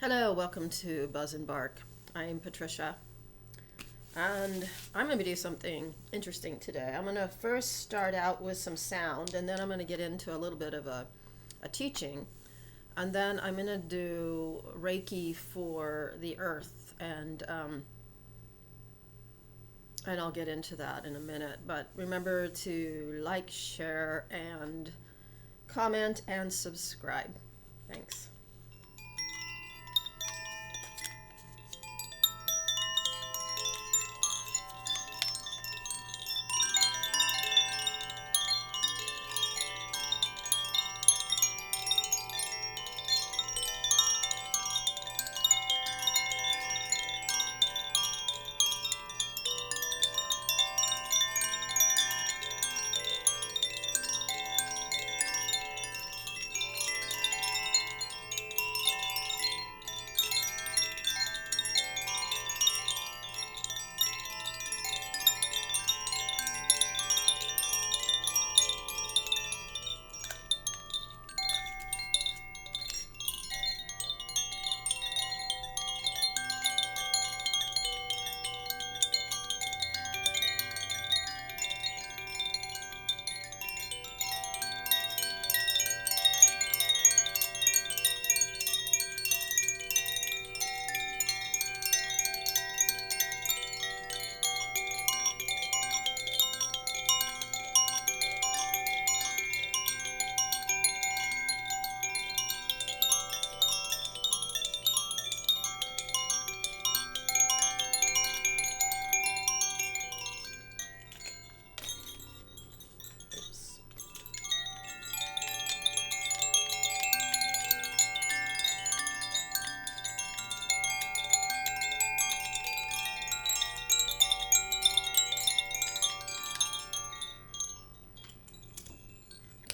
Hello, welcome to Buzz and Bark. I'm Patricia, and I'm going to do something interesting today. I'm going to first start out with some sound, and then I'm going to get into a little bit of a teaching, and then I'm going to do Reiki for the earth, and I'll get into that in a minute. But remember to like, share, and comment and subscribe. Thanks.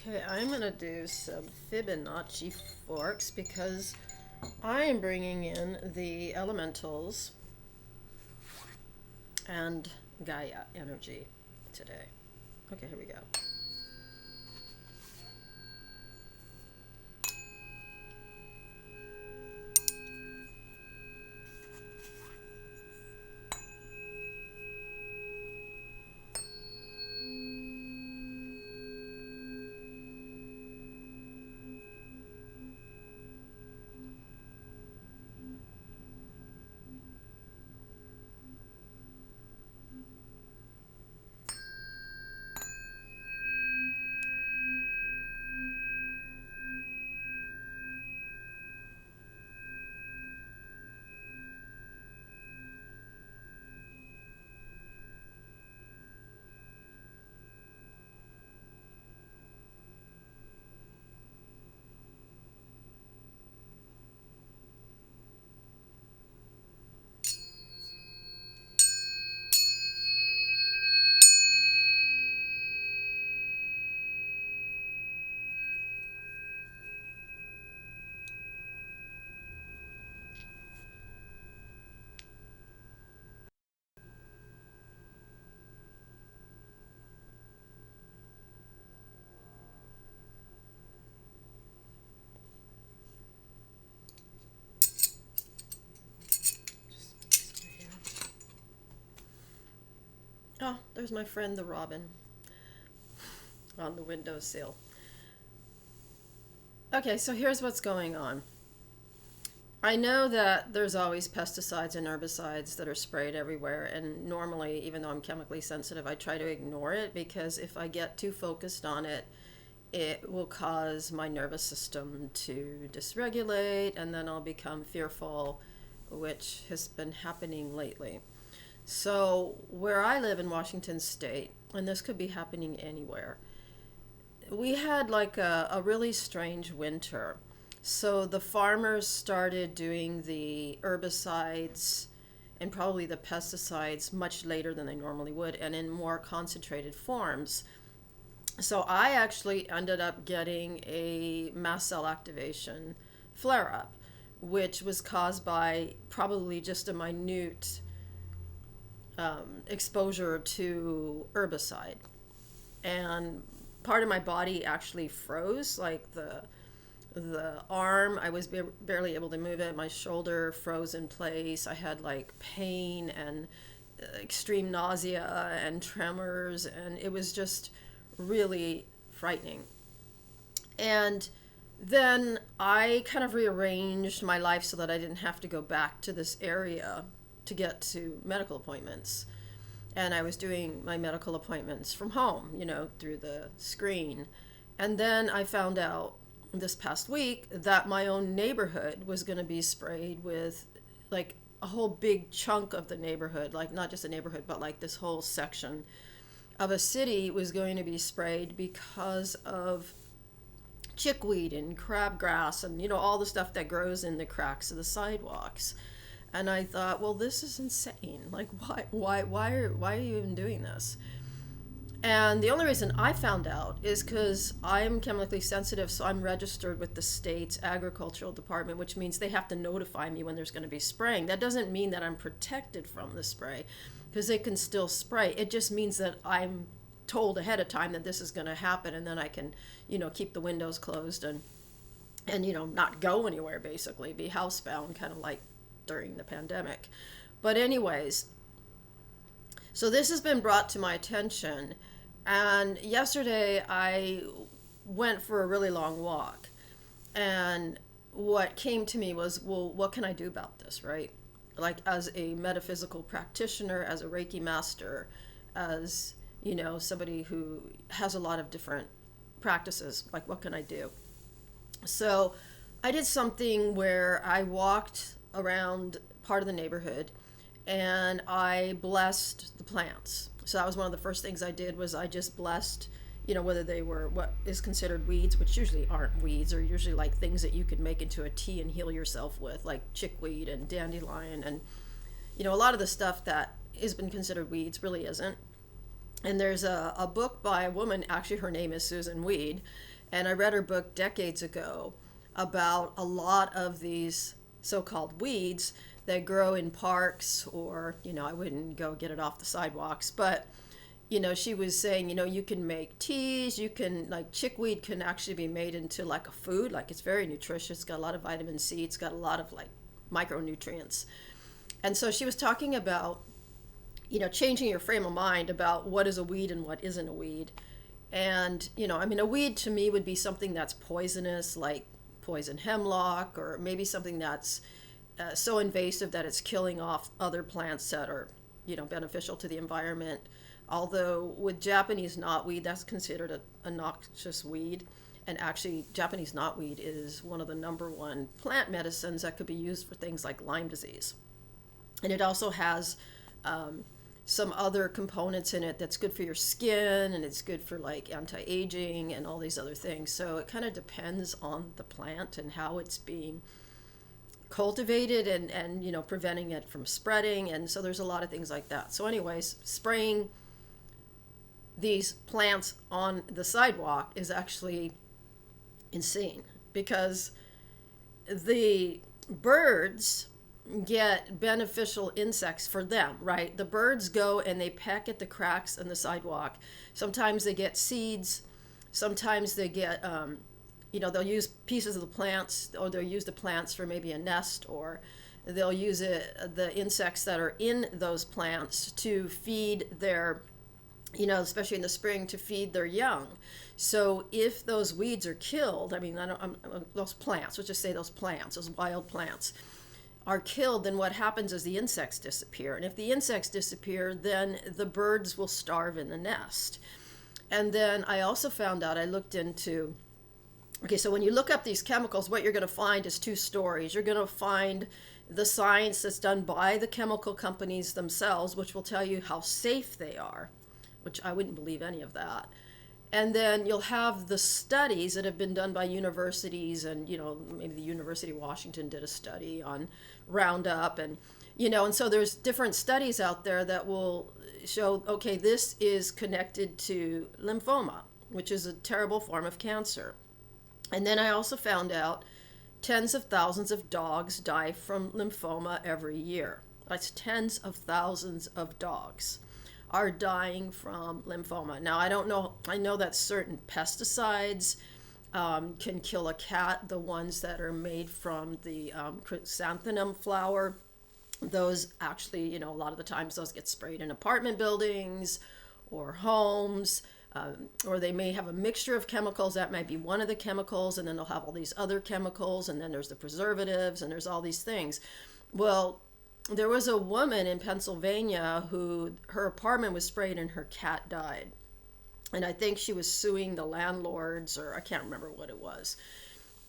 Okay, I'm going to do some Fibonacci forks because I am bringing in the elementals and Gaia energy today. Okay, here we go. Oh, there's my friend the robin on the windowsill. Okay, so here's what's going on. I know that there's always pesticides and herbicides that are sprayed everywhere, and normally, even though I'm chemically sensitive, I try to ignore it because if I get too focused on it, it will cause my nervous system to dysregulate, and then I'll become fearful, which has been happening lately. So, where I live in Washington State, and this could be happening anywhere, we had like a really strange winter. So, the farmers started doing the herbicides and probably the pesticides much later than they normally would and in more concentrated forms. So, I actually ended up getting a mast cell activation flare up, which was caused by probably just a minute exposure to herbicide. And part of my body actually froze, like The arm, I was barely able to move it. My shoulder froze in place. I had like pain and extreme nausea and tremors, and it was just really frightening. And then I kind of rearranged my life so that I didn't have to go back to this area to get to medical appointments. And I was doing my medical appointments from home, through the screen. And then I found out this past week that my own neighborhood was going to be sprayed with, like, a whole big chunk of the neighborhood, like not just a neighborhood, but like this whole section of a city was going to be sprayed because of chickweed and crabgrass and all the stuff that grows in the cracks of the sidewalks. And I thought, well, this is insane. Like, why are you even doing this? And the only reason I found out is because I'm chemically sensitive, so I'm registered with the state's agricultural department, which means they have to notify me when there's going to be spraying. That doesn't mean that I'm protected from the spray, because they can still spray. It just means that I'm told ahead of time that this is going to happen, and then I can, keep the windows closed and not go anywhere, basically, be housebound, kind of like during the pandemic. But anyways, so this has been brought to my attention, and yesterday I went for a really long walk, and what came to me was, well, what can I do about this, right? Like, as a metaphysical practitioner, as a Reiki master, as, somebody who has a lot of different practices, like, what can I do? So I did something where I walked around part of the neighborhood and I blessed the plants. So that was one of the first things I did, was I just blessed, whether they were what is considered weeds, which usually aren't weeds, or usually like things that you could make into a tea and heal yourself with, like chickweed and dandelion, and a lot of the stuff that has been considered weeds really isn't. And there's a book by a woman, actually her name is Susan Weed, and I read her book decades ago about a lot of these so-called weeds that grow in parks, or, I wouldn't go get it off the sidewalks, but, she was saying, you can make teas, you can, like, chickweed can actually be made into like a food, like it's very nutritious, it's got a lot of vitamin C, it's got a lot of like micronutrients. And so she was talking about, changing your frame of mind about what is a weed and what isn't a weed. And, a weed to me would be something that's poisonous, like poison hemlock, or maybe something that's so invasive that it's killing off other plants that are, beneficial to the environment. Although with Japanese knotweed, that's considered a noxious weed. And actually, Japanese knotweed is one of the #1 plant medicines that could be used for things like Lyme disease. And it also has some other components in it that's good for your skin, and it's good for like anti-aging and all these other things. So it kind of depends on the plant and how it's being cultivated, and preventing it from spreading. And so there's a lot of things like that. So anyways, spraying these plants on the sidewalk is actually insane, because the birds get beneficial insects for them, right? The birds go and they peck at the cracks in the sidewalk. Sometimes they get seeds, sometimes they get they'll use pieces of the plants, or they'll use the plants for maybe a nest, or they'll use the insects that are in those plants to feed their, especially in the spring, to feed their young. So if those weeds are killed, those plants, let's just say those plants, those wild plants are killed, then what happens is the insects disappear. And if the insects disappear, then the birds will starve in the nest. And then I also found out, I looked into, okay, so when you look up these chemicals, what you're going to find is two stories. You're going to find the science that's done by the chemical companies themselves, which will tell you how safe they are, which I wouldn't believe any of that. And then you'll have the studies that have been done by universities, and, maybe the University of Washington did a study on Roundup, and, and so there's different studies out there that will show, okay, this is connected to lymphoma, which is a terrible form of cancer. And then I also found out tens of thousands of dogs die from lymphoma every year. That's tens of thousands of dogs are dying from lymphoma. Now, I don't know, I know that certain pesticides can kill a cat. The ones that are made from the chrysanthemum flower, those actually, a lot of the times those get sprayed in apartment buildings or homes. Or they may have a mixture of chemicals. That might be one of the chemicals, and then they'll have all these other chemicals, and then there's the preservatives, and there's all these things. Well, there was a woman in Pennsylvania who her apartment was sprayed and her cat died. And I think she was suing the landlords, or I can't remember what it was.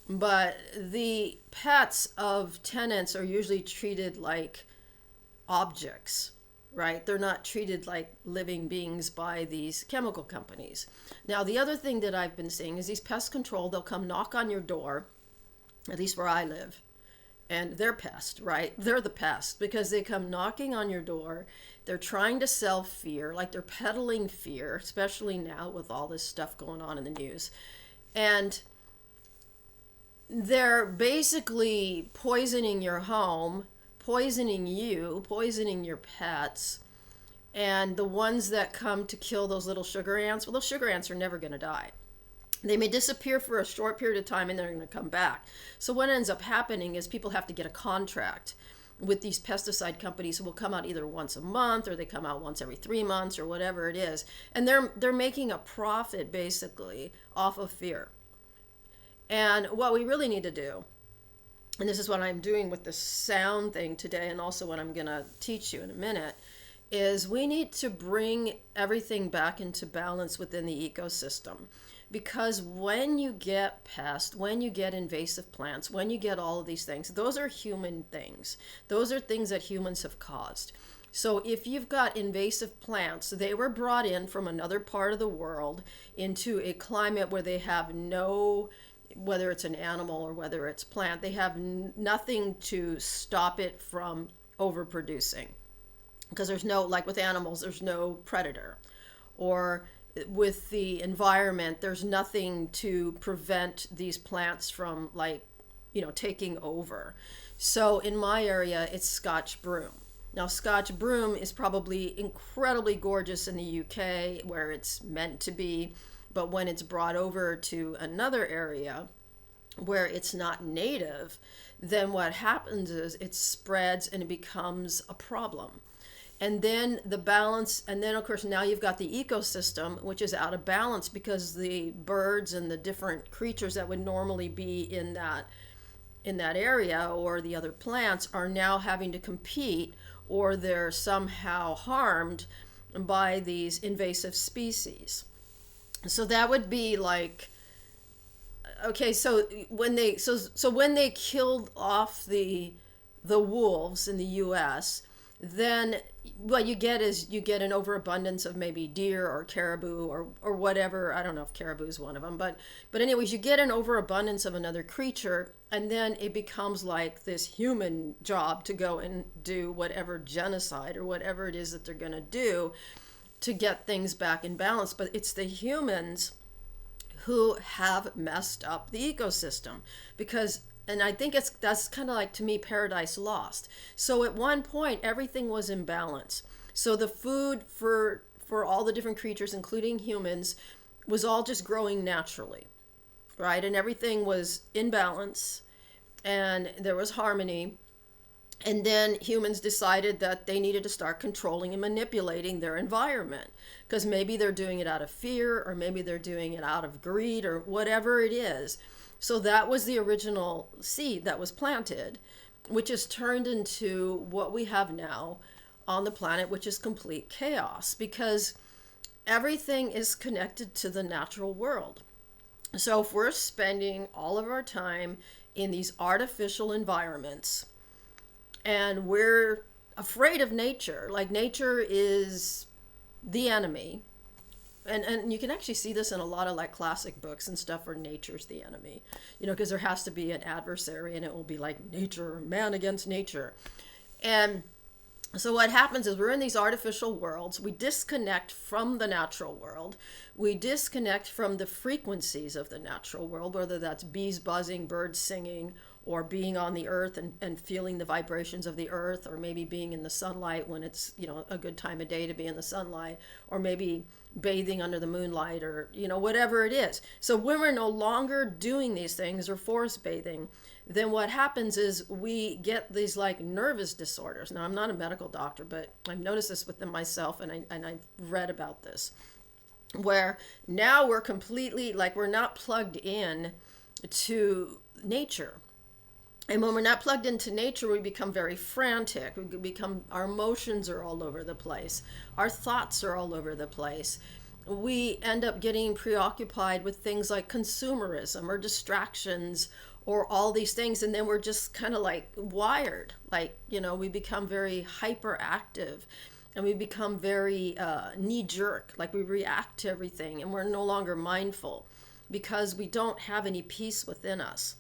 But the pets of tenants are usually treated like objects, right? They're not treated like living beings by these chemical companies. Now, the other thing that I've been seeing is these pest control, they'll come knock on your door, at least where I live, and they're pest, right? They're the pest because they come knocking on your door. They're trying to sell fear, like they're peddling fear, especially now with all this stuff going on in the news. And they're basically poisoning your home, poisoning you, poisoning your pets. And the ones that come to kill those little sugar ants, well, those sugar ants are never going to die. They may disappear for a short period of time and they're going to come back. So what ends up happening is people have to get a contract with these pesticide companies who will come out either once a month, or they come out once every 3 months, or whatever it is. And they're making a profit basically off of fear. And what we really need to do, and this is what I'm doing with the sound thing today, and also what I'm going to teach you in a minute, is we need to bring everything back into balance within the ecosystem. Because when you get pests, when you get invasive plants, when you get all of these things, those are human things. Those are things that humans have caused. So if you've got invasive plants, they were brought in from another part of the world into a climate where they have no, whether it's an animal or whether it's plant, they have nothing to stop it from overproducing. Because there's no, like with animals, there's no predator. Or with the environment, there's nothing to prevent these plants from taking over. So in my area, it's Scotch broom. Now, Scotch broom is probably incredibly gorgeous in the UK where it's meant to be, but when it's brought over to another area where it's not native, then what happens is it spreads and it becomes a problem. And then the balance, and then of course now you've got the ecosystem, which is out of balance because the birds and the different creatures that would normally be in that area, or the other plants, are now having to compete, or they're somehow harmed by these invasive species. So that would be like, okay, so when they killed off the wolves in the US, then what you get is you get an overabundance of maybe deer or caribou or whatever. I don't know if caribou is one of them, but anyways, you get an overabundance of another creature, and then it becomes like this human job to go and do whatever genocide or whatever it is that they're going to do to get things back in balance. But it's the humans who have messed up the ecosystem, because, and I think that's kind of like, to me, paradise lost. So at one point, everything was in balance. So the food for all the different creatures, including humans, was all just growing naturally, right? And everything was in balance, and there was harmony. And then humans decided that they needed to start controlling and manipulating their environment, because maybe they're doing it out of fear, or maybe they're doing it out of greed, or whatever it is. So that was the original seed that was planted, which has turned into what we have now on the planet, which is complete chaos, because everything is connected to the natural world. So if we're spending all of our time in these artificial environments, and we're afraid of nature, like nature is the enemy. And you can actually see this in a lot of like classic books and stuff where nature's the enemy, because there has to be an adversary, and it will be like nature, man against nature. And so what happens is we're in these artificial worlds. We disconnect from the natural world. We disconnect from the frequencies of the natural world, whether that's bees buzzing, birds singing, or being on the earth and feeling the vibrations of the earth, or maybe being in the sunlight when it's, a good time of day to be in the sunlight, or maybe bathing under the moonlight, or, whatever it is. So when we're no longer doing these things or forest bathing, then what happens is we get these like nervous disorders. Now, I'm not a medical doctor, but I've noticed this within myself, and I've read about this, where now we're completely like, we're not plugged in to nature. And when we're not plugged into nature, we become very frantic. Our emotions are all over the place. Our thoughts are all over the place. We end up getting preoccupied with things like consumerism or distractions or all these things. And then we're just kind of like wired, like, we become very hyperactive, and we become very knee jerk, like we react to everything, and we're no longer mindful because we don't have any peace within us.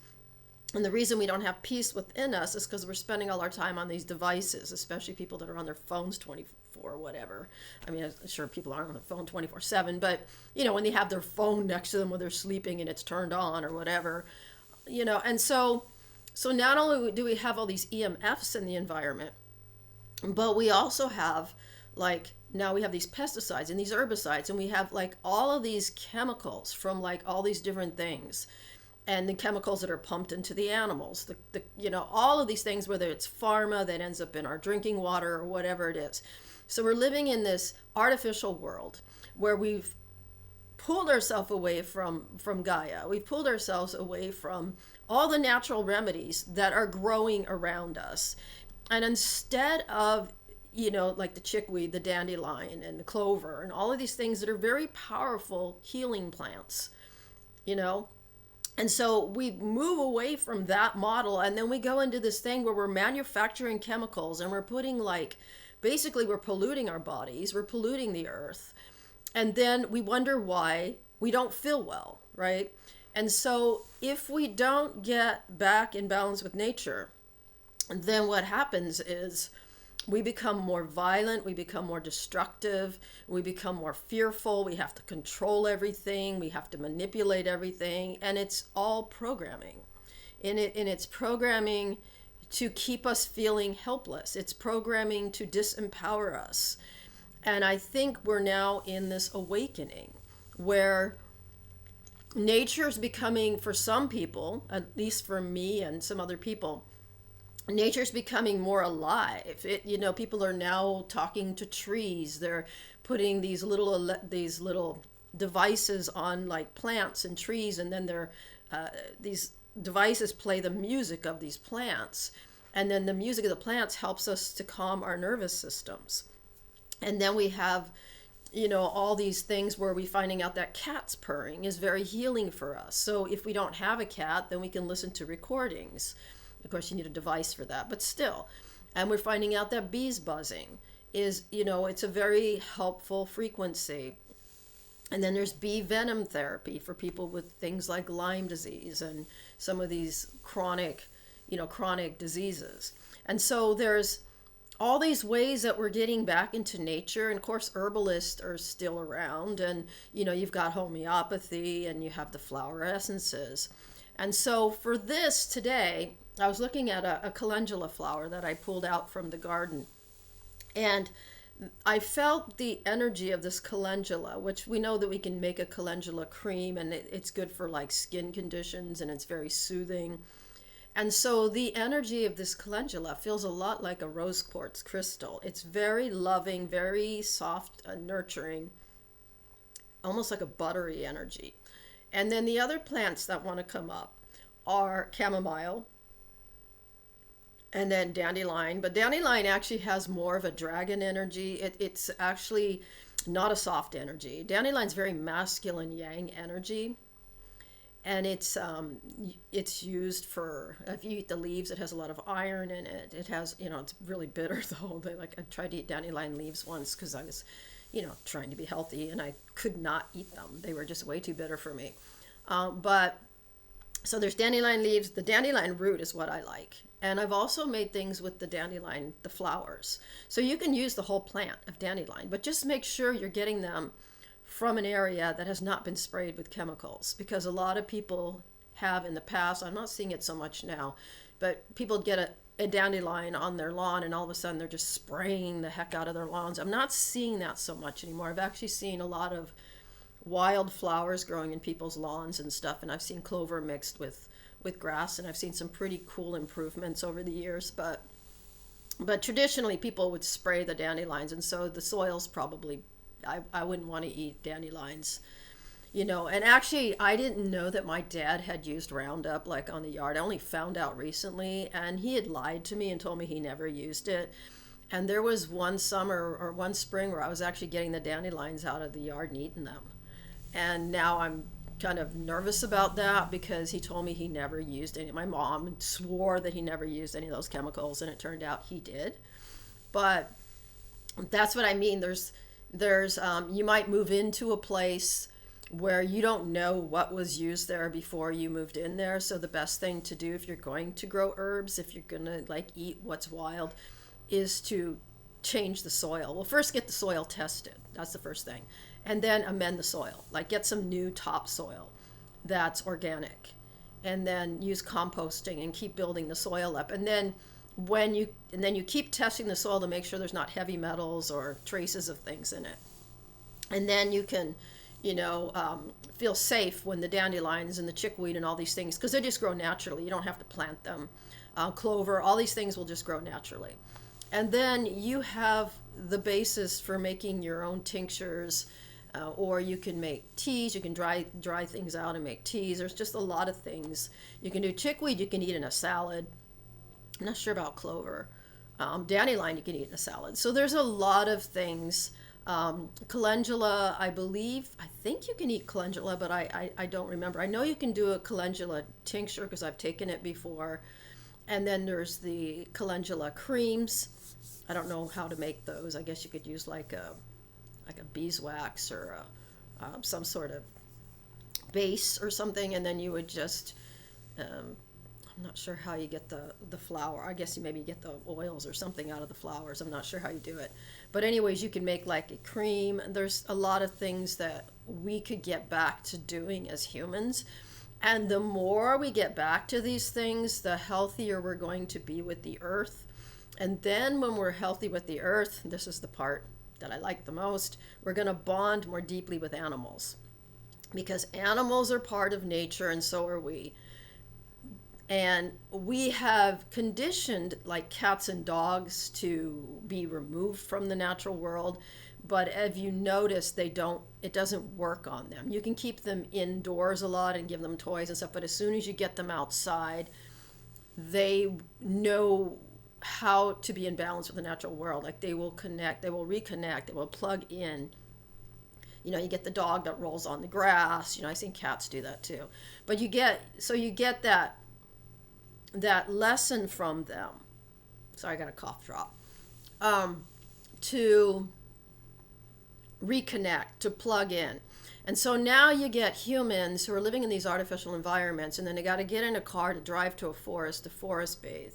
And the reason we don't have peace within us is because we're spending all our time on these devices, especially people that are on their phones 24 or whatever. I mean, I'm sure people aren't on their phone 24/7, but, when they have their phone next to them when they're sleeping and it's turned on or whatever, and so not only do we have all these EMFs in the environment, but we also have, like, now we have these pesticides and these herbicides, and we have like all of these chemicals from like all these different things, and the chemicals that are pumped into the animals, all of these things, whether it's pharma that ends up in our drinking water or whatever it is. So we're living in this artificial world where we've pulled ourselves away from Gaia. We've pulled ourselves away from all the natural remedies that are growing around us. And instead of, like the chickweed, the dandelion, and the clover, and all of these things that are very powerful healing plants, and so we move away from that model, and then we go into this thing where we're manufacturing chemicals, and we're putting basically we're polluting our bodies, we're polluting the earth, and then we wonder why we don't feel well, right? And so if we don't get back in balance with nature, then what happens is we become more violent, we become more destructive, we become more fearful, we have to control everything, we have to manipulate everything, and it's all programming. And it's programming to keep us feeling helpless. It's programming to disempower us. And I think we're now in this awakening where nature is becoming, for some people, at least for me and some other people, nature's becoming more alive. People are now talking to trees. They're putting these little devices on like plants and trees, and then these devices play the music of these plants, and then the music of the plants helps us to calm our nervous systems. And then we have all these things where we're finding out that cats purring is very healing for us. So if we don't have a cat, then we can listen to recordings. Of course, you need a device for that, but still. And we're finding out that bees buzzing is, it's a very helpful frequency. And then there's bee venom therapy for people with things like Lyme disease and some of these chronic diseases. And so there's all these ways that we're getting back into nature. And of course, herbalists are still around. And, you've got homeopathy, and you have the flower essences. And so for this today, I was looking at a calendula flower that I pulled out from the garden, and I felt the energy of this calendula, which we know that we can make a calendula cream, and it's good for like skin conditions, and it's very soothing. And so the energy of this calendula feels a lot like a rose quartz crystal. It's very loving, very soft, nurturing, almost like a buttery energy. And then the other plants that want to come up are chamomile, and then dandelion. But dandelion actually has more of a dragon energy. It's actually not a soft energy. Dandelion's very masculine yang energy. And it's used for, if you eat the leaves, it has a lot of iron in it. It has, it's really bitter though. I tried to eat dandelion leaves once because I was, trying to be healthy, and I could not eat them. They were just way too bitter for me. So there's dandelion leaves. The dandelion root is what I like. And I've also made things with the dandelion, the flowers. So you can use the whole plant of dandelion, but just make sure you're getting them from an area that has not been sprayed with chemicals, because a lot of people have in the past. I'm not seeing it so much now, but people get a dandelion on their lawn and all of a sudden they're just spraying the heck out of their lawns. I'm not seeing that so much anymore. I've actually seen a lot of wild flowers growing in people's lawns and stuff, and I've seen clover mixed with grass, and I've seen some pretty cool improvements over the years. But traditionally people would spray the dandelions, and so the soil's probably, I wouldn't want to eat dandelions, you know. And actually I didn't know that my dad had used Roundup like on the yard. I only found out recently, and he had lied to me and told me he never used it. And there was one summer or one spring where I was actually getting the dandelions out of the yard and eating them. And now I'm kind of nervous about that because he told me he never used any. My mom swore that he never used any of those chemicals, and it turned out he did. But that's what I mean. There's you might move into a place where you don't know what was used there before you moved in there. So the best thing to do if you're going to grow herbs, if you're gonna like eat what's wild, is to change the soil. Well, first get the soil tested. That's the first thing. And then amend the soil. Like get some new topsoil that's organic. And then use composting and keep building the soil up. And then you keep testing the soil to make sure there's not heavy metals or traces of things in it. And then you can, feel safe when the dandelions and the chickweed and all these things, because they just grow naturally. You don't have to plant them. Clover, all these things will just grow naturally. And then you have the basis for making your own tinctures, or you can make teas. You can dry things out and make teas. There's just a lot of things. You can do chickweed, you can eat in a salad. I'm not sure about clover. Dandelion you can eat in a salad. So there's a lot of things. Calendula, I think you can eat calendula, but I don't remember. I know you can do a calendula tincture because I've taken it before. And then there's the calendula creams. I don't know how to make those. I guess you could use like a beeswax or some sort of base or something, and then you would just I'm not sure how you get the flour. I guess you maybe get the oils or something out of the flowers. I'm not sure how you do it. But anyways, you can make like a cream. There's a lot of things that we could get back to doing as humans. And the more we get back to these things, the healthier we're going to be with the earth. And then when we're healthy with the earth, this is the part that I like the most, we're going to bond more deeply with animals. Because animals are part of nature, and so are we. And we have conditioned like cats and dogs to be removed from the natural world. But if you notice, it doesn't work on them. You can keep them indoors a lot and give them toys and stuff, but as soon as you get them outside, they know how to be in balance with the natural world. Like they will connect, they will reconnect, they will plug in. You get the dog that rolls on the grass. I've seen cats do that too. But you get that lesson from them. Sorry, I got a cough drop. To reconnect, to plug in. And so now you get humans who are living in these artificial environments, and then they got to get in a car to drive to a forest to forest bathe.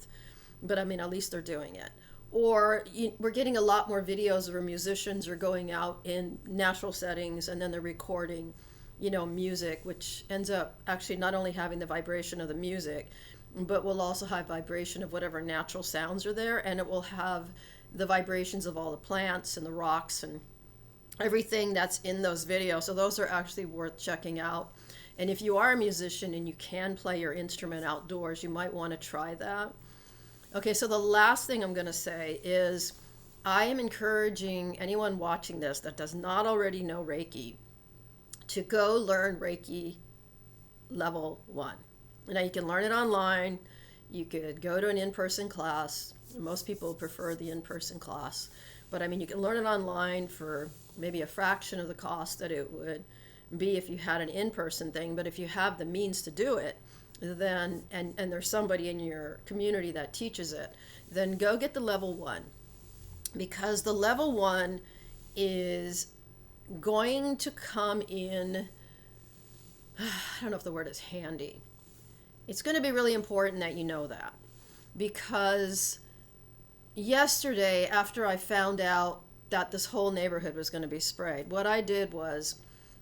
But at least they're doing it. Or we're getting a lot more videos where musicians are going out in natural settings and then they're recording, music, which ends up actually not only having the vibration of the music, but will also have vibration of whatever natural sounds are there, and it will have the vibrations of all the plants and the rocks and everything that's in those videos. So those are actually worth checking out. And if you are a musician and you can play your instrument outdoors, you might want to try that. Okay, so the last thing I'm going to say is I am encouraging anyone watching this that does not already know Reiki to go learn Reiki level 1. Now you can learn it online. You could go to an in-person class. Most people prefer the in-person class. But you can learn it online for maybe a fraction of the cost that it would be if you had an in-person thing. But if you have the means to do it, then and there's somebody in your community that teaches it, then go get the level 1. Because the level 1 is going to come in, I don't know if the word is handy. It's going to be really important that you know that. Because yesterday, after I found out that this whole neighborhood was going to be sprayed, what I did was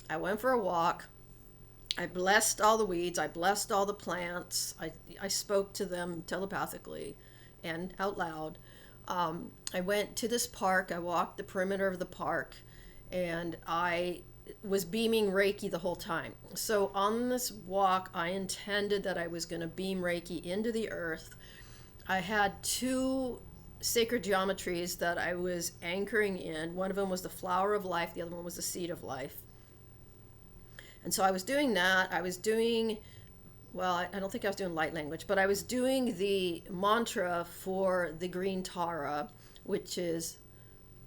I went for a walk. I blessed all the weeds. I blessed all the plants. I spoke to them telepathically and out loud. I went to this park. I walked the perimeter of the park, and I was beaming Reiki the whole time. So on this walk, I intended that I was going to beam Reiki into the earth. I had two sacred geometries that I was anchoring in. One of them was the flower of life, the other one was the seed of life. And so I was doing that. I was doing, well, I don't think I was doing light language, but I was doing the mantra for the green Tara, which is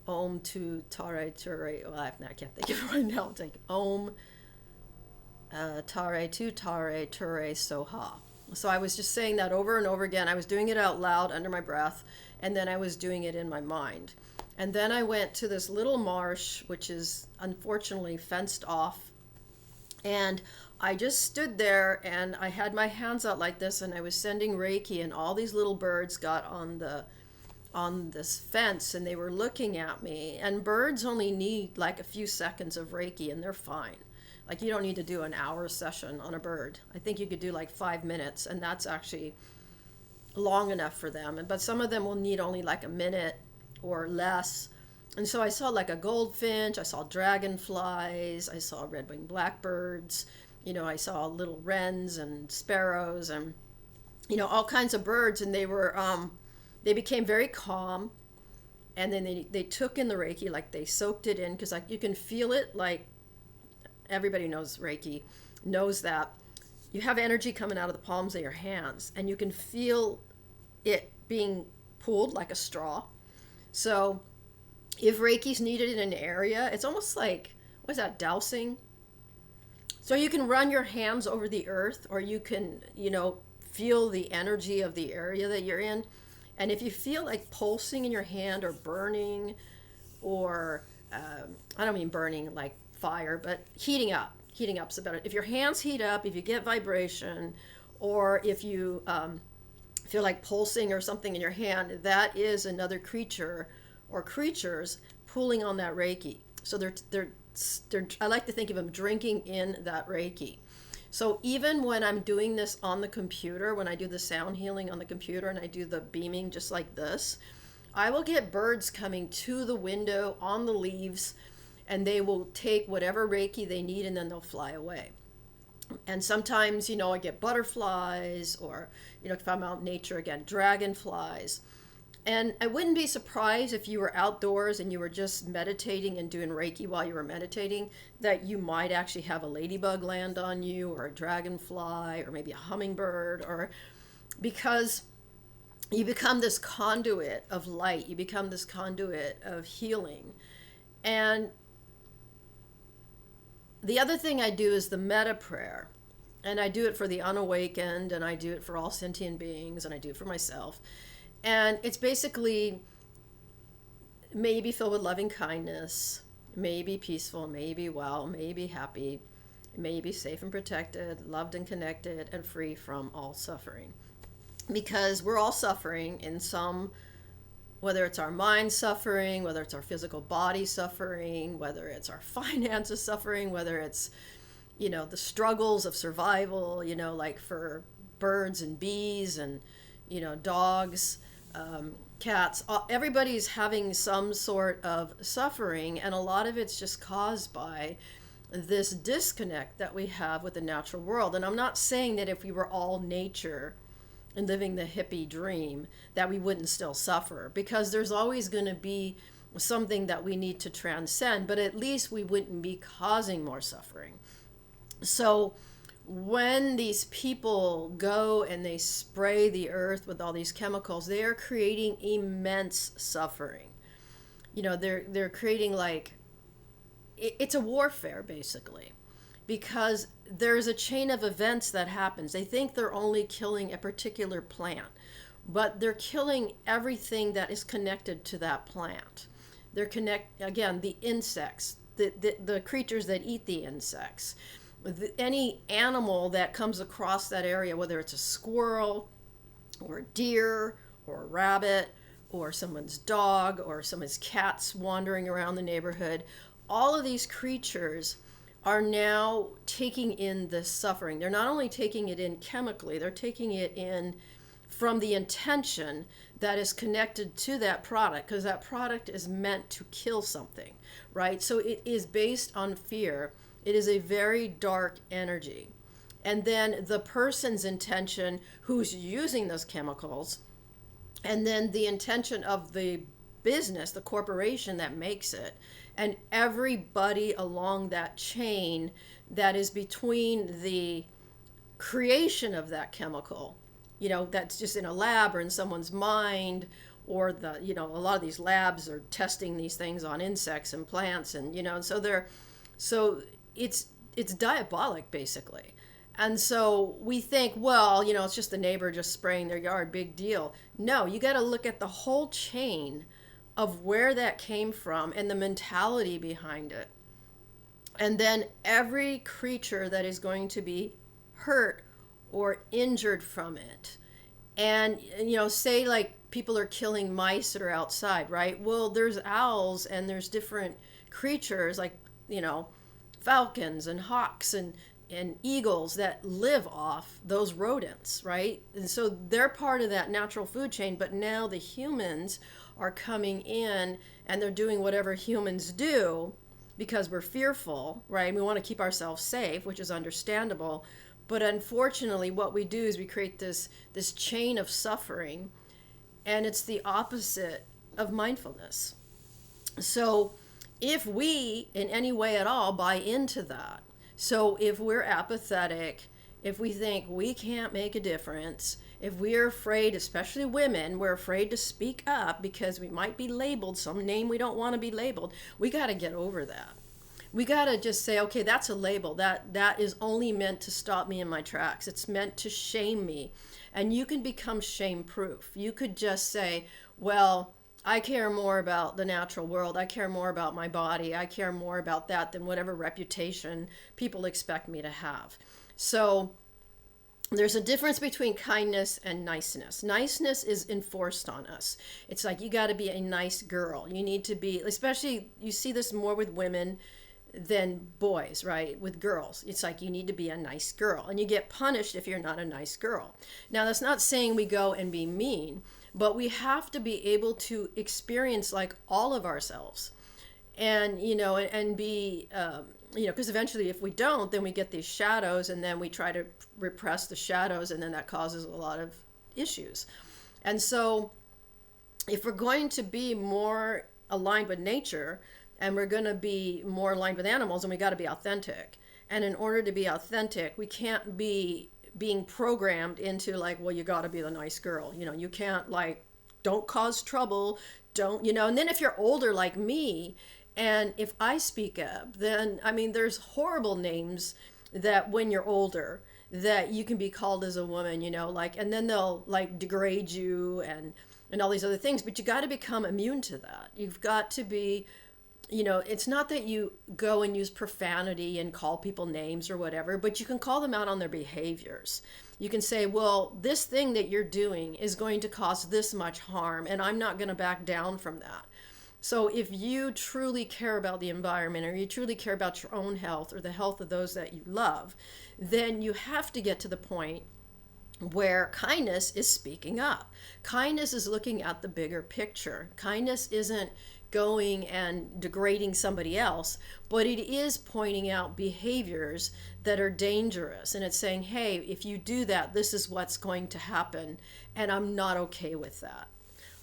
Om Tu Tare Ture. Well, I can't think of it right now. It's like Om Tare Tu Tare Ture Soha. So I was just saying that over and over again. I was doing it out loud under my breath, and then I was doing it in my mind. And then I went to this little marsh, which is unfortunately fenced off. And I just stood there, and I had my hands out like this, and I was sending Reiki, and all these little birds got on this fence, and they were looking at me. And birds only need like a few seconds of Reiki, and they're fine. Like, you don't need to do an hour session on a bird. I think you could do like 5 minutes, and that's actually long enough for them. But some of them will need only like a minute or less. And so I saw like a goldfinch, I saw dragonflies, I saw red-winged blackbirds, I saw little wrens and sparrows and, all kinds of birds. And they became very calm. And then they took in the Reiki, like they soaked it in, because like you can feel it. Like, everybody knows Reiki, knows that you have energy coming out of the palms of your hands, and you can feel it being pulled like a straw. So if Reiki's needed in an area, it's almost like, what is that, dowsing? So you can run your hands over the earth, or you can, feel the energy of the area that you're in. And if you feel like pulsing in your hand or burning, or I don't mean burning like fire, but heating up's better. If your hands heat up, if you get vibration, or if you feel like pulsing or something in your hand, that is another creature or creatures pulling on that Reiki. So they're I like to think of them drinking in that Reiki. So even when I'm doing this on the computer, when I do the sound healing on the computer and I do the beaming just like this, I will get birds coming to the window on the leaves, and they will take whatever Reiki they need, and then they'll fly away. And sometimes, I get butterflies, or, if I'm out in nature again, dragonflies. And I wouldn't be surprised if you were outdoors and you were just meditating and doing Reiki while you were meditating, that you might actually have a ladybug land on you, or a dragonfly, or maybe a hummingbird, or because you become this conduit of light, you become this conduit of healing. And the other thing I do is the metta prayer. And I do it for the unawakened, and I do it for all sentient beings, and I do it for myself. And it's basically, may you be filled with loving kindness, may you be peaceful, may you be well, may you be happy, may you be safe and protected, loved and connected, and free from all suffering. Because we're all suffering in some, whether it's our mind suffering, whether it's our physical body suffering, whether it's our finances suffering, whether it's, the struggles of survival, like for birds and bees and, dogs, cats, everybody's having some sort of suffering, and a lot of it's just caused by this disconnect that we have with the natural world. And I'm not saying that if we were all nature and living the hippie dream that we wouldn't still suffer, because there's always going to be something that we need to transcend, but at least we wouldn't be causing more suffering. So when these people go and they spray the earth with all these chemicals, they are creating immense suffering. They're creating, like, it's a warfare basically, because there's a chain of events that happens. They think they're only killing a particular plant, but they're killing everything that is connected to that plant. They're again, the insects, the creatures that eat the insects, any animal that comes across that area, whether it's a squirrel or a deer or a rabbit or someone's dog or someone's cats wandering around the neighborhood. All of these creatures are now taking in this suffering. They're not only taking it in chemically, they're taking it in from the intention that is connected to that product, because that product is meant to kill something, right? So it is based on fear. It is a very dark energy. And then the person's intention who's using those chemicals, and then the intention of the business, the corporation that makes it, and everybody along that chain that is between the creation of that chemical, that's just in a lab or in someone's mind, or a lot of these labs are testing these things on insects and plants, and so it's diabolic basically. And so we think, well, it's just the neighbor just spraying their yard, big deal. No, you got to look at the whole chain of where that came from and the mentality behind it. And then every creature that is going to be hurt or injured from it. And, say like people are killing mice that are outside, right? Well, there's owls and there's different creatures like, falcons and hawks and eagles that live off those rodents, right? And so they're part of that natural food chain, but now the humans are coming in and they're doing whatever humans do because we're fearful, right? We want to keep ourselves safe, which is understandable. But unfortunately, what we do is we create this chain of suffering, and it's the opposite of mindfulness. So if we, in any way at all, buy into that, so if we're apathetic, if we think we can't make a difference, if we're afraid, especially women, we're afraid to speak up because we might be labeled some name we don't want to be labeled, we got to get over that. We got to just say, okay, that's a label. That is only meant to stop me in my tracks. It's meant to shame me. And you can become shame-proof. You could just say, well, I care more about the natural world. I care more about my body. I care more about that than whatever reputation people expect me to have. So there's a difference between kindness and niceness. Niceness is enforced on us. It's like you got to be a nice girl. You need to be, especially you see this more with women than boys, right? With girls, it's like you need to be a nice girl, and you get punished if you're not a nice girl. Now, that's not saying we go and be mean, but we have to be able to experience like all of ourselves, and and be because eventually if we don't, then we get these shadows, and then we try to repress the shadows, and then that causes a lot of issues. And so if we're going to be more aligned with nature, and we're going to be more aligned with animals, and we got to be authentic. And in order to be authentic, we can't be being programmed into like, well, you got to be the nice girl. You can't like, don't cause trouble. Don't, and then if you're older like me, and if I speak up, then, there's horrible names that when you're older that you can be called as a woman, and then they'll like degrade you and all these other things, but you got to become immune to that. You've got to be, it's not that you go and use profanity and call people names or whatever, but you can call them out on their behaviors. You can say, well, this thing that you're doing is going to cause this much harm, and I'm not going to back down from that. So if you truly care about the environment, or you truly care about your own health or the health of those that you love, then you have to get to the point where kindness is speaking up. Kindness is looking at the bigger picture. Kindness isn't going and degrading somebody else, but it is pointing out behaviors that are dangerous, and it's saying, hey, if you do that, this is what's going to happen, and I'm not okay with that.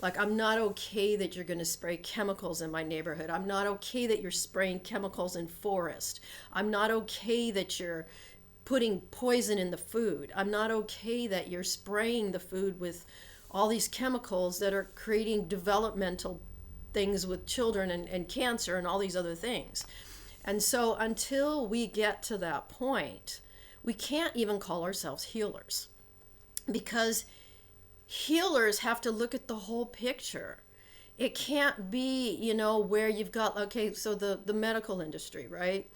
Like, I'm not okay that you're going to spray chemicals in my neighborhood. I'm not okay that you're spraying chemicals in forest. I'm not okay that you're putting poison in the food. I'm not okay that you're spraying the food with all these chemicals that are creating developmental things with children and cancer and all these other things. And so until we get to that point, we can't even call ourselves healers, because healers have to look at the whole picture. It can't be, where you've got, okay, so the medical industry, right?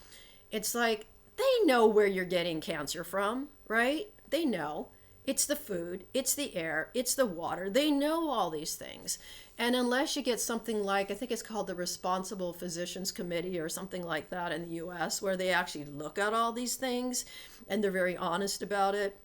It's like, they know where you're getting cancer from, right? They know. It's the food, it's the air, it's the water. They know all these things. And unless you get something like, I think it's called the Responsible Physicians Committee or something like that in the US, where they actually look at all these things and they're very honest about it.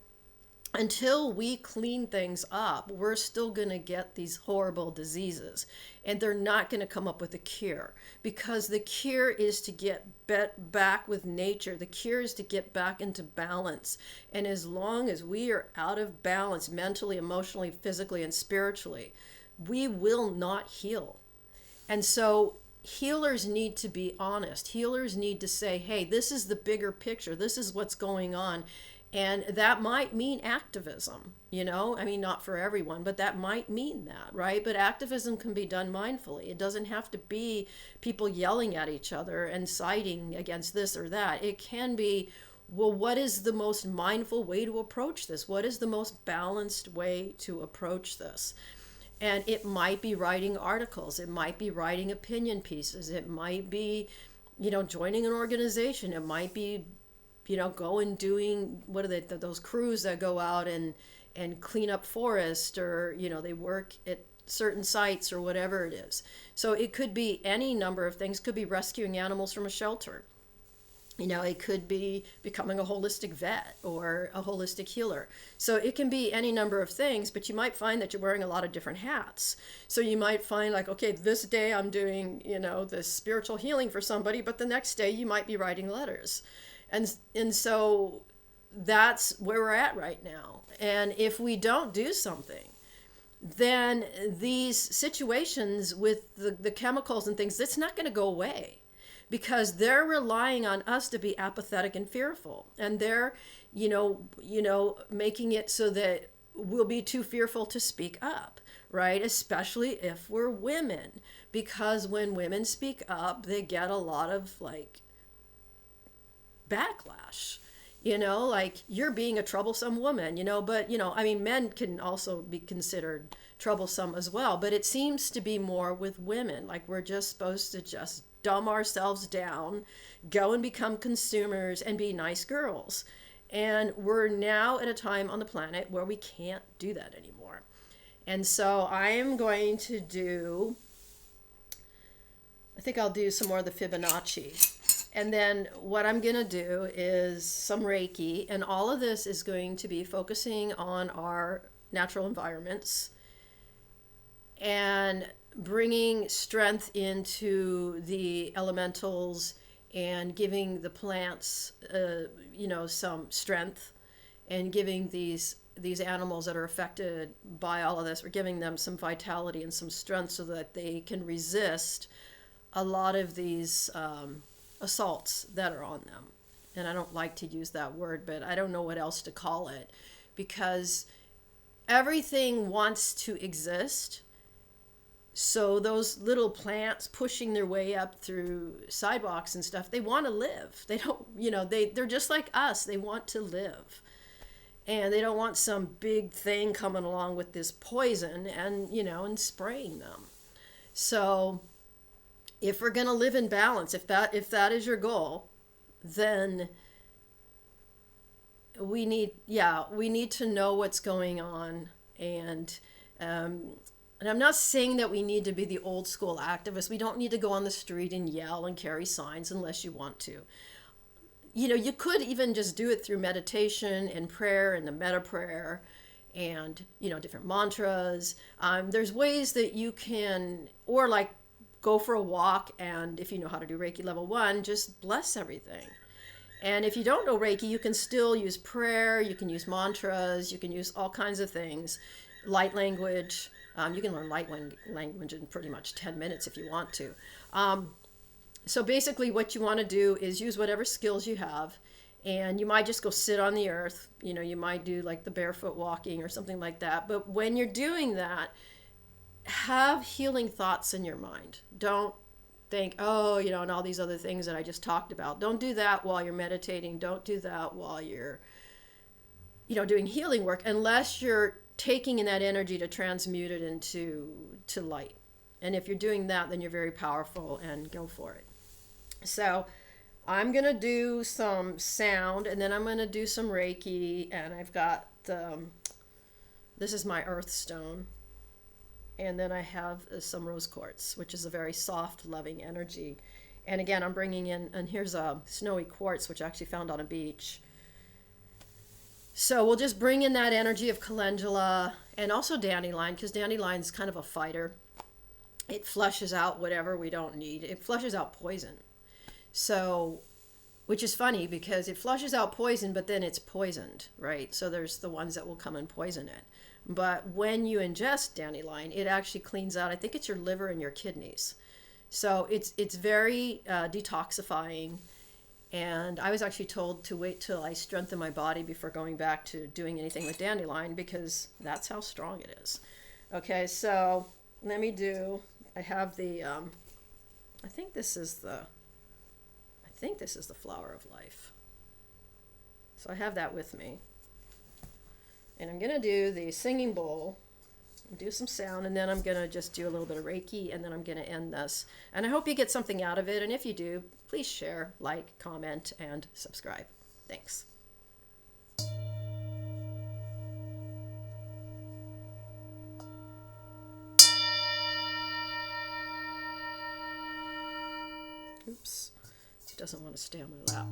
Until we clean things up, we're still going to get these horrible diseases. And they're not going to come up with a cure, because the cure is to get back with nature. The cure is to get back into balance. And as long as we are out of balance mentally, emotionally, physically, and spiritually, we will not heal. And so healers need to be honest. Healers need to say, hey, this is the bigger picture. This is what's going on. And that might mean activism, I mean, not for everyone, but that might mean that, right? But activism can be done mindfully. It doesn't have to be people yelling at each other and siding against this or that. It can be, well, what is the most mindful way to approach this? What is the most balanced way to approach this? And it might be writing articles. It might be writing opinion pieces. It might be, joining an organization. It might be go and doing, what are they, those crews that go out and clean up forest, or, they work at certain sites or whatever it is. So it could be any number of things. It could be rescuing animals from a shelter. It could be becoming a holistic vet or a holistic healer. So it can be any number of things, but you might find that you're wearing a lot of different hats. So you might find like, okay, this day I'm doing, this spiritual healing for somebody, but the next day you might be writing letters. And so that's where we're at right now. And if we don't do something, then these situations with the chemicals and things, it's not going to go away, because they're relying on us to be apathetic and fearful. And they're, making it so that we'll be too fearful to speak up, right? Especially if we're women, because when women speak up, they get a lot of backlash, like you're being a troublesome woman, but I mean, men can also be considered troublesome as well, but it seems to be more with women. Like we're just supposed to just dumb ourselves down, go and become consumers and be nice girls. And we're now at a time on the planet where we can't do that anymore. And so I am going to I think I'll do some more of the Fibonacci. And then what I'm going to do is some Reiki, and all of this is going to be focusing on our natural environments and bringing strength into the elementals and giving the plants, some strength, and giving these animals that are affected by all of this, we're giving them some vitality and some strength so that they can resist a lot of these assaults that are on them. And I don't like to use that word, but I don't know what else to call it, because everything wants to exist. So those little plants pushing their way up through sidewalks and stuff, they want to live. They don't, they're just like us. They want to live. And they don't want some big thing coming along with this poison and spraying them. So if we're going to live in balance, if that is your goal, then we need to know what's going on. And I'm not saying that we need to be the old school activists. We don't need to go on the street and yell and carry signs unless you want to. You could even just do it through meditation and prayer and the metta prayer and, different mantras. There's ways that you can, or go for a walk, and if you know how to do Reiki level 1, just bless everything. And if you don't know Reiki, you can still use prayer, you can use mantras, you can use all kinds of things, light language. You can learn light language in pretty much 10 minutes if you want to. So basically what you want to do is use whatever skills you have, and you might just go sit on the earth. You might do the barefoot walking or something like that. But when you're doing that, have healing thoughts in your mind. Don't think, and all these other things that I just talked about. Don't do that while you're meditating. Don't do that while you're, doing healing work, unless you're taking in that energy to transmute it into light. And if you're doing that, then you're very powerful, and go for it. So I'm going to do some sound, and then I'm going to do some Reiki, and I've got This is my earth stone. And then I have some rose quartz, which is a very soft, loving energy. And again, I'm bringing in, and here's a snowy quartz, which I actually found on a beach. So we'll just bring in that energy of calendula and also dandelion, because dandelion's kind of a fighter. It flushes out whatever we don't need. It flushes out poison. So, which is funny because it flushes out poison, but then it's poisoned, right? So there's the ones that will come and poison it. But when you ingest dandelion, it actually cleans out, I think it's your liver and your kidneys. So it's very detoxifying. And I was actually told to wait till I strengthen my body before going back to doing anything with dandelion, because that's how strong it is. Okay, so let me do, I have the, I think this is the flower of life. So I have that with me. And I'm going to do the singing bowl, do some sound, and then I'm going to just do a little bit of Reiki, and then I'm going to end this. And I hope you get something out of it. And if you do, please share, like, comment, and subscribe. Thanks. Oops, it doesn't want to stay on my lap.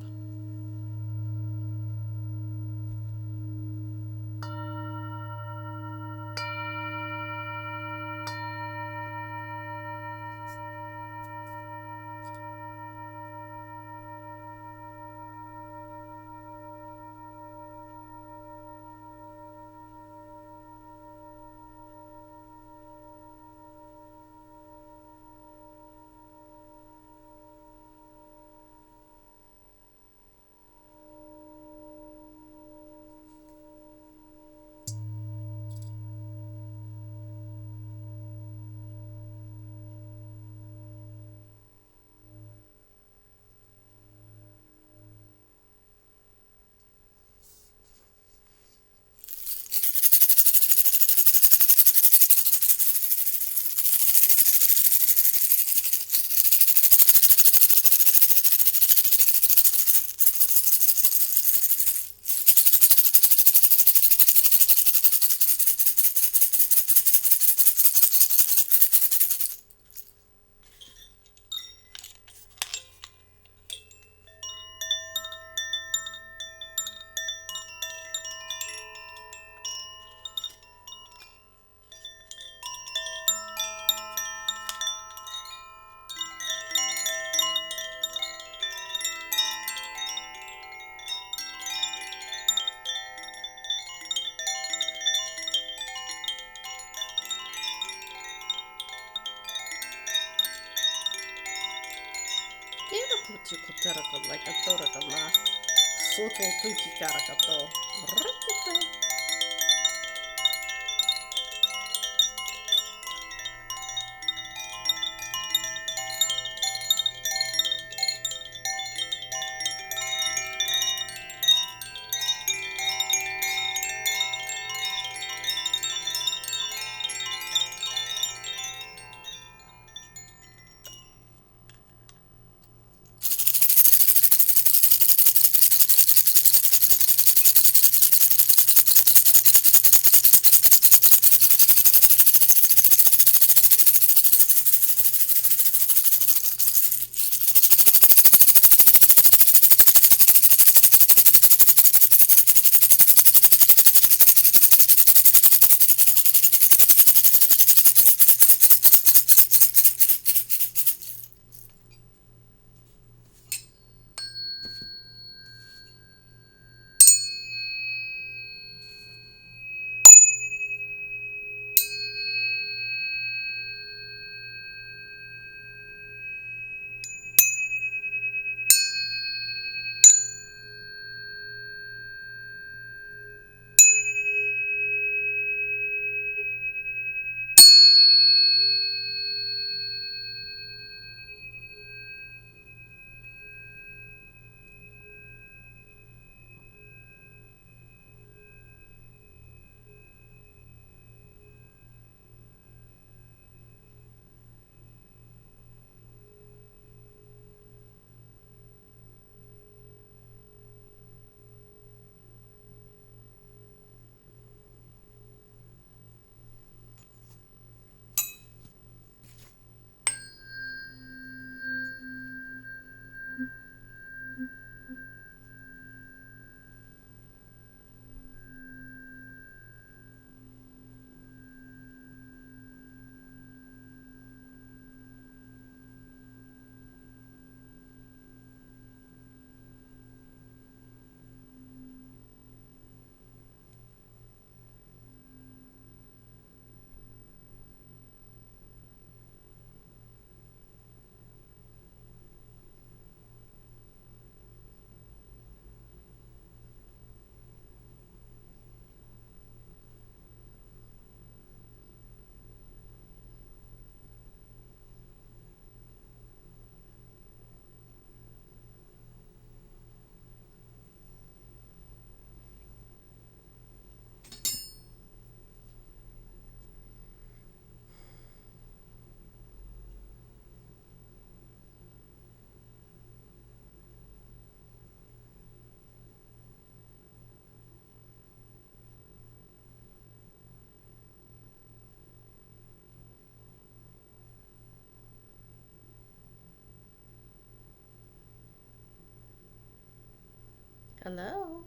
Hello.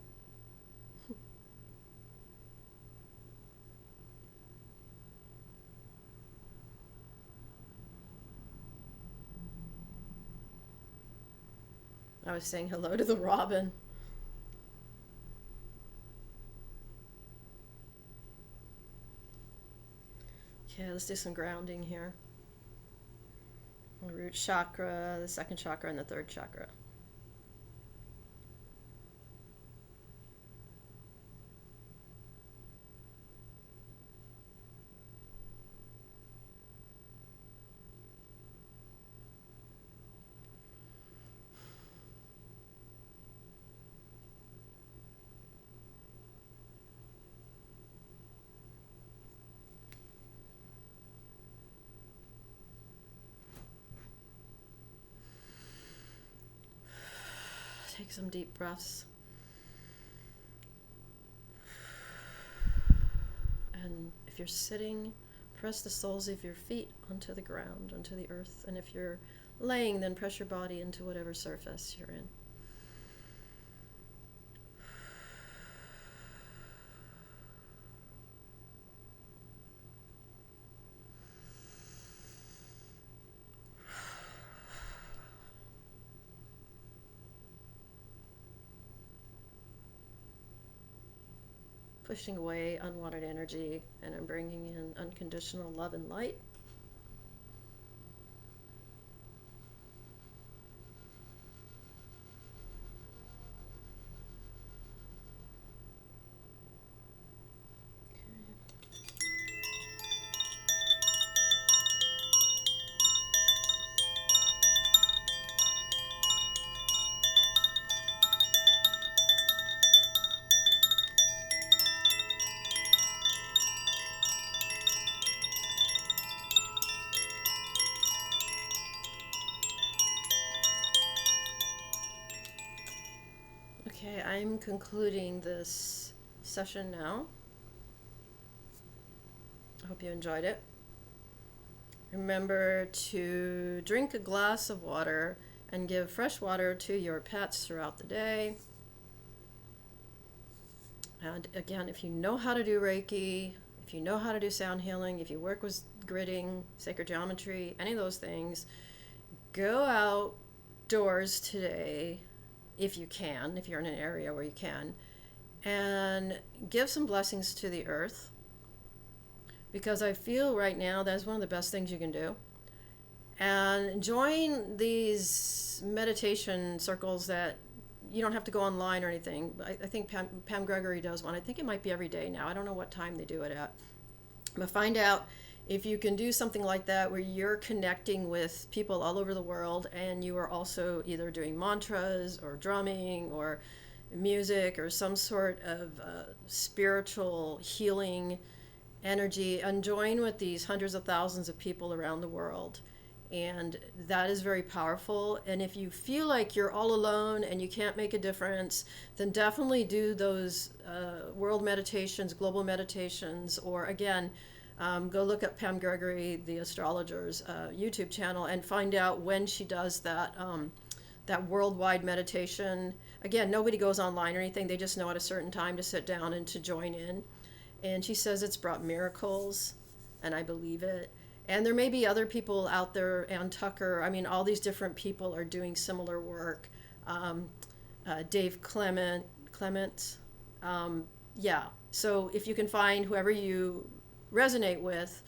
I was saying hello to the robin. Okay, let's do some grounding here. The root chakra, the second chakra, and the third chakra. Take some deep breaths. And if you're sitting, press the soles of your feet onto the ground, onto the earth. And if you're laying, then press your body into whatever surface you're in. Pushing away unwanted energy, and I'm bringing in unconditional love and light. Okay, I'm concluding this session now. I hope you enjoyed it. Remember to drink a glass of water and give fresh water to your pets throughout the day. And again, if you know how to do Reiki, if you know how to do sound healing, if you work with gridding, sacred geometry, any of those things, go outdoors today if you can, if you're in an area where you can, and give some blessings to the earth, because I feel right now that's one of the best things you can do. And join these meditation circles that you don't have to go online or anything. I think Pam Gregory does one. I think it might be every day now. I don't know what time they do it at. But find out if you can do something like that where you're connecting with people all over the world, and you are also either doing mantras or drumming or music or some sort of spiritual healing energy, and join with these hundreds of thousands of people around the world. And that is very powerful. And if you feel like you're all alone and you can't make a difference, then definitely do those world meditations, global meditations, or again, go look up Pam Gregory, the astrologer's YouTube channel, and find out when she does that worldwide meditation. Again, nobody goes online or anything. They just know at a certain time to sit down and to join in. And she says it's brought miracles, and I believe it. And there may be other people out there, Ann Tucker, I mean, all these different people are doing similar work. Dave Clement. Yeah, so if you can find whoever you resonate with,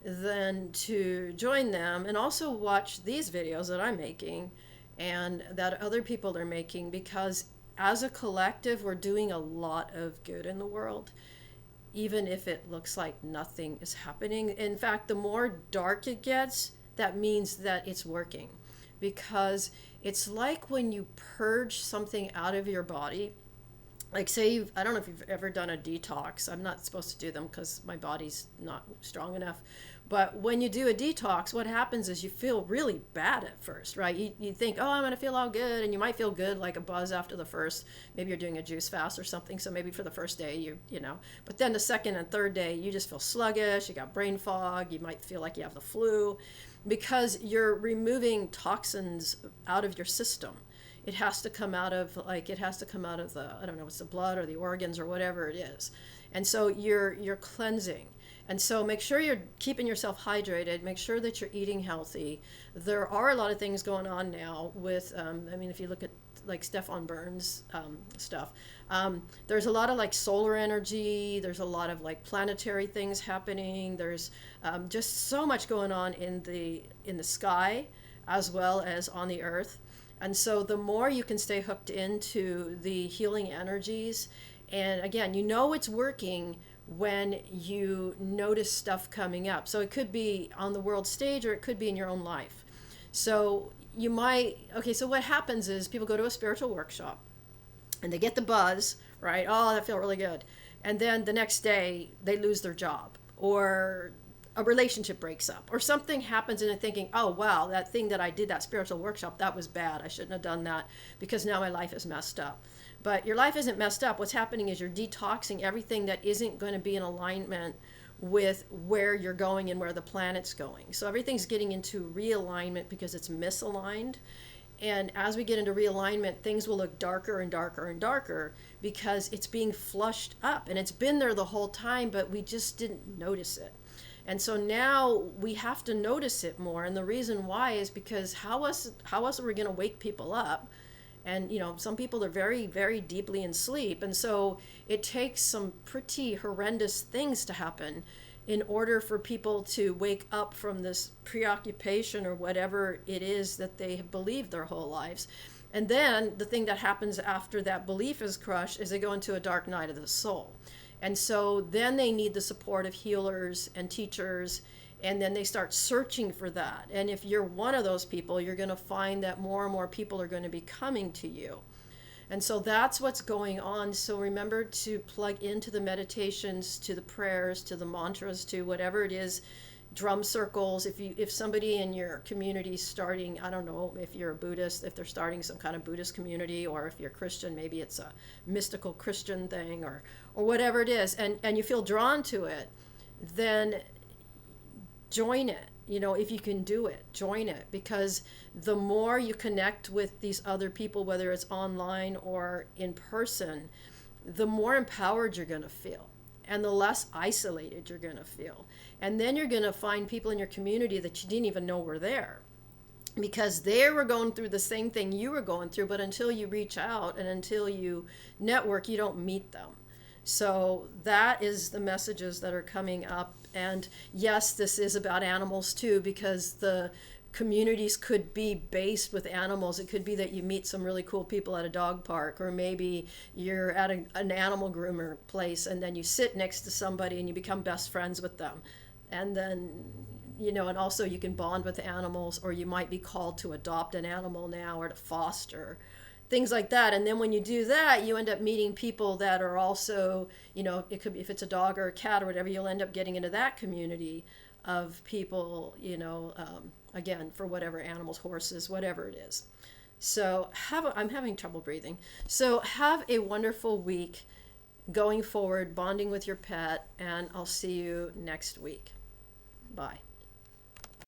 then to join them, and also watch these videos that I'm making and that other people are making, because as a collective, we're doing a lot of good in the world, even if it looks like nothing is happening. In fact, the more dark it gets, that means that it's working, because it's like when you purge something out of your body. Like say, I don't know if you've ever done a detox. I'm not supposed to do them because my body's not strong enough. But when you do a detox, what happens is you feel really bad at first, right? You think, oh, I'm going to feel all good. And you might feel good, like a buzz after the first, maybe you're doing a juice fast or something. So maybe for the first day, you know, but then the second and third day, you just feel sluggish. You got brain fog. You might feel like you have the flu, because you're removing toxins out of your system. it has to come out of the, I don't know, it's the blood or the organs or whatever it is. And so you're cleansing. And so make sure you're keeping yourself hydrated. Make sure that you're eating healthy. There are a lot of things going on now with, I mean, if you look at like Stefan Burns stuff, there's a lot of like solar energy. There's a lot of like planetary things happening. There's just so much going on in the sky as well as on the earth. And so the more you can stay hooked into the healing energies, and again, you know it's working when you notice stuff coming up. So it could be on the world stage or it could be in your own life. So you might, okay, so what happens is people go to a spiritual workshop and they get the buzz, right? Oh, that felt really good. And then the next day they lose their job, or a relationship breaks up, or something happens and they're thinking, oh, wow, that thing that I did, that spiritual workshop, that was bad. I shouldn't have done that because now my life is messed up. But your life isn't messed up. What's happening is you're detoxing everything that isn't going to be in alignment with where you're going and where the planet's going. So everything's getting into realignment because it's misaligned. And as we get into realignment, things will look darker and darker and darker because it's being flushed up. And it's been there the whole time, but we just didn't notice it. And so now we have to notice it more. And the reason why is because how else are we going to wake people up? And, you know, some people are very, very deeply in sleep. And so it takes some pretty horrendous things to happen in order for people to wake up from this preoccupation or whatever it is that they have believed their whole lives. And then the thing that happens after that belief is crushed is they go into a dark night of the soul. And so then they need the support of healers and teachers, and then they start searching for that. And if you're one of those people, you're going to find that more and more people are going to be coming to you. And so that's what's going on. So remember to plug into the meditations, to the prayers, to the mantras, to whatever it is, drum circles. If somebody in your community is starting, I don't know, if you're a Buddhist, if they're starting some kind of Buddhist community, or if you're Christian, maybe it's a mystical Christian thing, or whatever it is, and you feel drawn to it, then join it. You know, if you can do it, join it, because the more you connect with these other people, whether it's online or in person, the more empowered you're going to feel, and the less isolated you're going to feel. And then you're going to find people in your community that you didn't even know were there, because they were going through the same thing you were going through, but until you reach out and until you network, you don't meet them. So that is the messages that are coming up. And yes, this is about animals too, because the communities could be based with animals. It could be that you meet some really cool people at a dog park, or maybe you're at an animal groomer place and then you sit next to somebody and you become best friends with them. And then, you know, and also you can bond with animals, or you might be called to adopt an animal now, or to foster, things like that. And then when you do that, you end up meeting people that are also, you know, it could be, if it's a dog or a cat or whatever, you'll end up getting into that community of people, you know, again, for whatever animals, horses, whatever it is. So I'm having trouble breathing. So have a wonderful week going forward, bonding with your pet, and I'll see you next week. Bye.